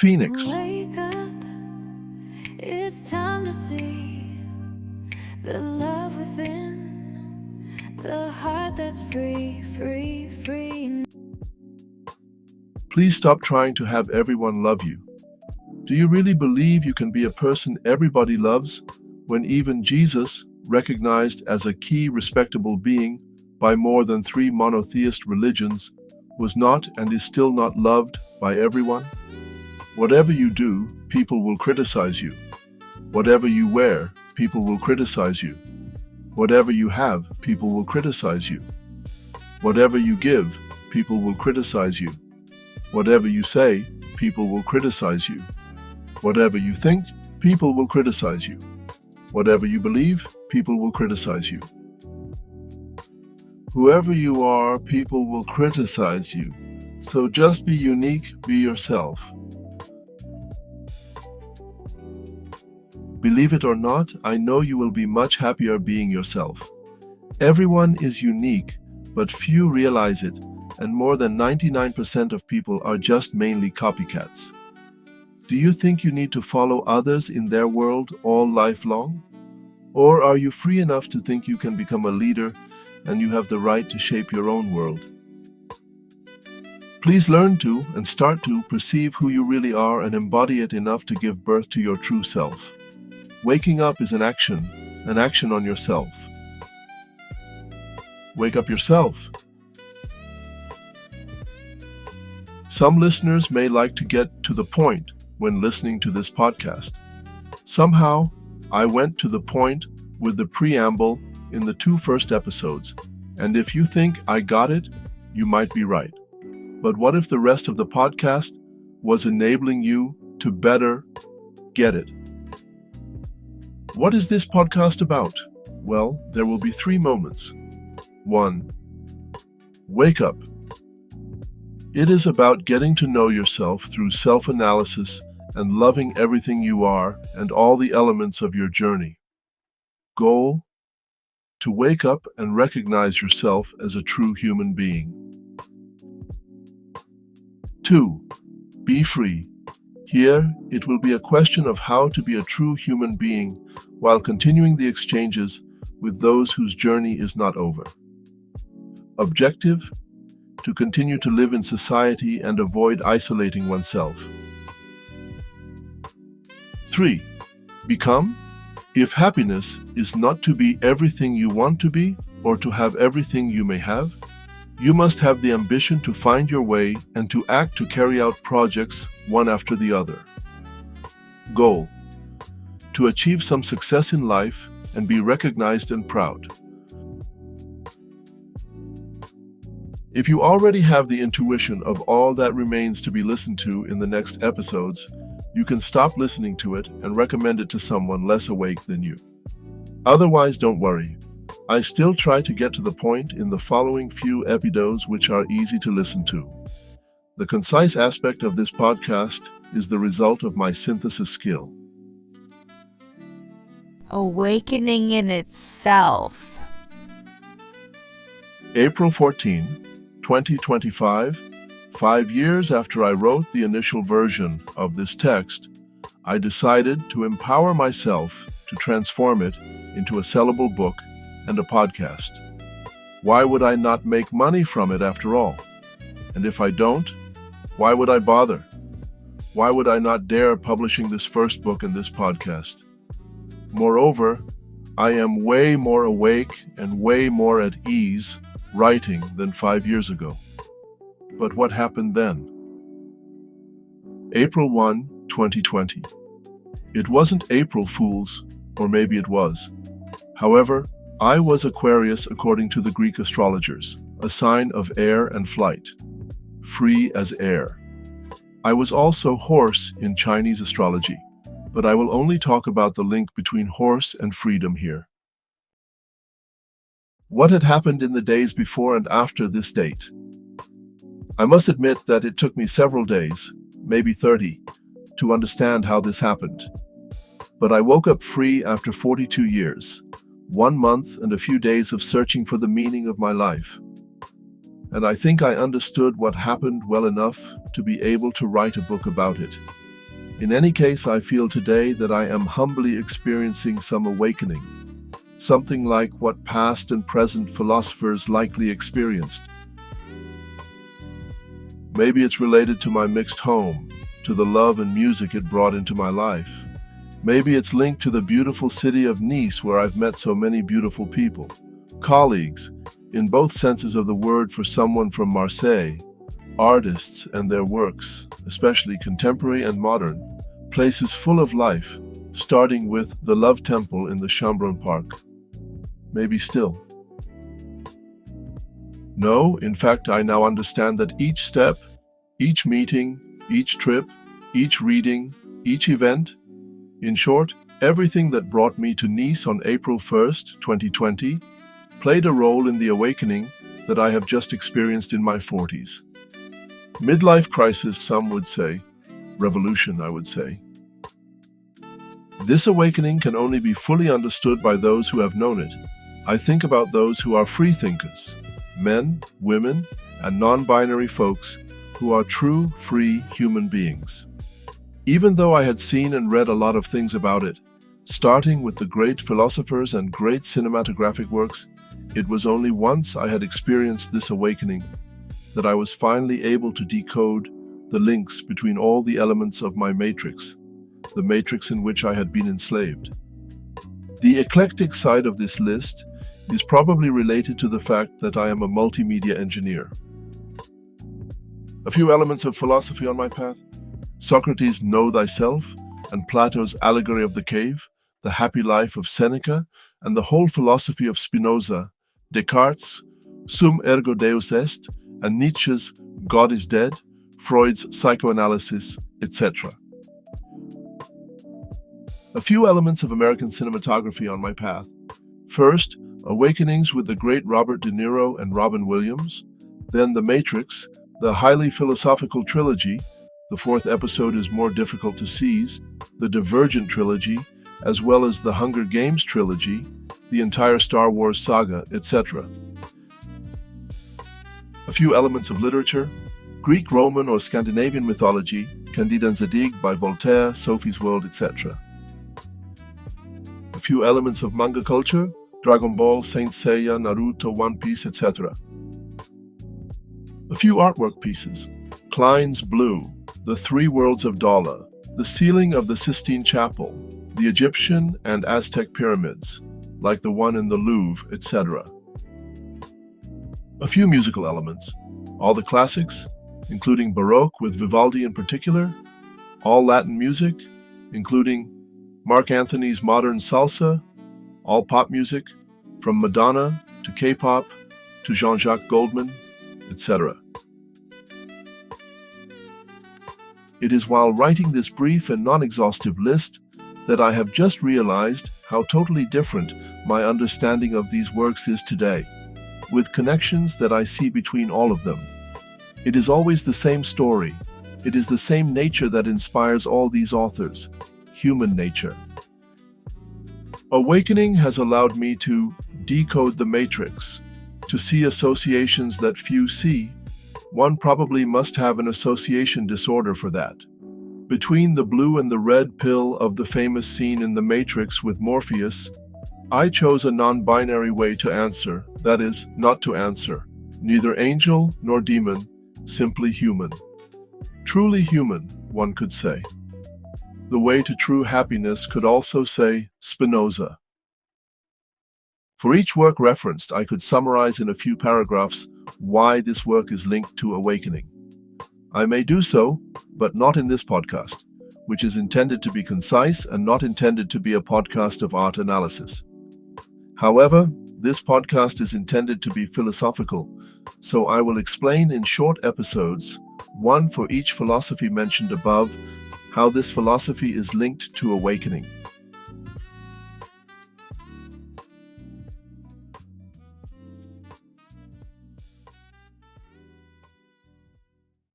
Phoenix. Wake up, it's time to see the love within, the heart that's free, free, free. Please stop trying to have everyone love you. Do you really believe you can be a person everybody loves when even Jesus, recognized as a key respectable being by more than 3 monotheist religions, was not and is still not loved by everyone? Whatever you do, people will criticize you. Whatever you wear, people will criticize you. Whatever you have, people will criticize you. Whatever you give, people will criticize you. Whatever you say, people will criticize you. Whatever you think, people will criticize you. Whatever you believe, people will criticize you. Whoever you are, people will criticize you. So just be unique, be yourself. Believe it or not, I know you will be much happier being yourself. Everyone is unique, but few realize it, and more than 99% of people are just mainly copycats. Do you think you need to follow others in their world all life long? Or are you free enough to think you can become a leader and you have the right to shape your own world? Please learn to and start to perceive who you really are and embody it enough to give birth to your true self. Waking up is an action on yourself. Wake up yourself. Some listeners may like to get to the point when listening to this podcast. Somehow, I went to the point with the preamble in the 2 first episodes, and if you think I got it, you might be right. But what if the rest of the podcast was enabling you to better get it? What is this podcast about? Well, there will be 3 moments. 1. Wake up. It is about getting to know yourself through self-analysis and loving everything you are and all the elements of your journey. Goal: to wake up and recognize yourself as a true human being. 2. Be free. Here, it will be a question of how to be a true human being while continuing the exchanges with those whose journey is not over. Objective: to continue to live in society and avoid isolating oneself. 3. Become: if happiness is not to be everything you want to be or to have everything you may have, you must have the ambition to find your way and to act to carry out projects one after the other. Goal: to achieve some success in life and be recognized and proud. If you already have the intuition of all that remains to be listened to in the next episodes, you can stop listening to it and recommend it to someone less awake than you. Otherwise, don't worry. I still try to get to the point in the following few episodes which are easy to listen to. The concise aspect of this podcast is the result of my synthesis skill. Awakening in itself. April 14, 2025, 5 years after I wrote the initial version of this text, I decided to empower myself to transform it into a sellable book and a podcast. Why would I not make money from it after all? And if I don't, why would I bother? Why would I not dare publishing this first book and this podcast? Moreover, I am way more awake and way more at ease writing than 5 years ago. But what happened then? April 1, 2020. It wasn't April Fool's, or maybe it was. However, I was Aquarius according to the Greek astrologers, a sign of air and flight, free as air. I was also horse in Chinese astrology, but I will only talk about the link between horse and freedom here. What had happened in the days before and after this date? I must admit that it took me several days, maybe 30, to understand how this happened. But I woke up free after 42 years, 1 month and a few days of searching for the meaning of my life. And I think I understood what happened well enough to be able to write a book about it. In any case, I feel today that I am humbly experiencing some awakening, something like what past and present philosophers likely experienced. Maybe it's related to my mixed home, to the love and music it brought into my life. Maybe it's linked to the beautiful city of Nice, where I've met so many beautiful people, colleagues, in both senses of the word, for someone from Marseille, artists and their works, especially contemporary and modern, places full of life, starting with the Love Temple in the Chambron Park. Maybe still. No, in fact, I now understand that each step, each meeting, each trip, each reading, each event, in short, everything that brought me to Nice on April 1st, 2020, played a role in the awakening that I have just experienced in my 40s. Midlife crisis, some would say. Revolution, I would say. This awakening can only be fully understood by those who have known it. I think about those who are free thinkers, men, women, and non-binary folks who are true, free human beings. Even though I had seen and read a lot of things about it, starting with the great philosophers and great cinematographic works, it was only once I had experienced this awakening that I was finally able to decode the links between all the elements of my matrix, the matrix in which I had been enslaved. The eclectic side of this list is probably related to the fact that I am a multimedia engineer. A few elements of philosophy on my path: Socrates' Know Thyself and Plato's Allegory of the Cave, the happy life of Seneca, and the whole philosophy of Spinoza, Descartes' Sum ergo Deus est, and Nietzsche's God is Dead, Freud's psychoanalysis, etc. A few elements of American cinematography on my path. First, awakenings with the great Robert De Niro and Robin Williams, then The Matrix, the highly philosophical trilogy, the fourth episode is more difficult to seize, the Divergent trilogy, as well as the Hunger Games trilogy, the entire Star Wars saga, etc. A few elements of literature: Greek, Roman, or Scandinavian mythology, Candide and Zadig by Voltaire, Sophie's World, etc. A few elements of manga culture: Dragon Ball, Saint Seiya, Naruto, One Piece, etc. A few artwork pieces: Klein's Blue, The Three Worlds of Dala, the ceiling of the Sistine Chapel, the Egyptian and Aztec pyramids, like the one in the Louvre, etc. A few musical elements: all the classics, including Baroque with Vivaldi in particular, all Latin music, including Mark Anthony's modern salsa, all pop music, from Madonna to K-pop to Jean-Jacques Goldman, etc. It is while writing this brief and non-exhaustive list that I have just realized how totally different my understanding of these works is today, with connections that I see between all of them. It is always the same story. It is the same nature that inspires all these authors, human nature. Awakening has allowed me to decode the matrix, to see associations that few see. One probably must have an association disorder for that. Between the blue and the red pill of the famous scene in The Matrix with Morpheus, I chose a non-binary way to answer, that is, not to answer. Neither angel nor demon, simply human. Truly human, one could say. The way to true happiness could also say Spinoza. For each work referenced, I could summarize in a few paragraphs why this work is linked to awakening. I may do so, but not in this podcast, which is intended to be concise and not intended to be a podcast of art analysis. However, this podcast is intended to be philosophical, so I will explain in short episodes, one for each philosophy mentioned above, how this philosophy is linked to awakening.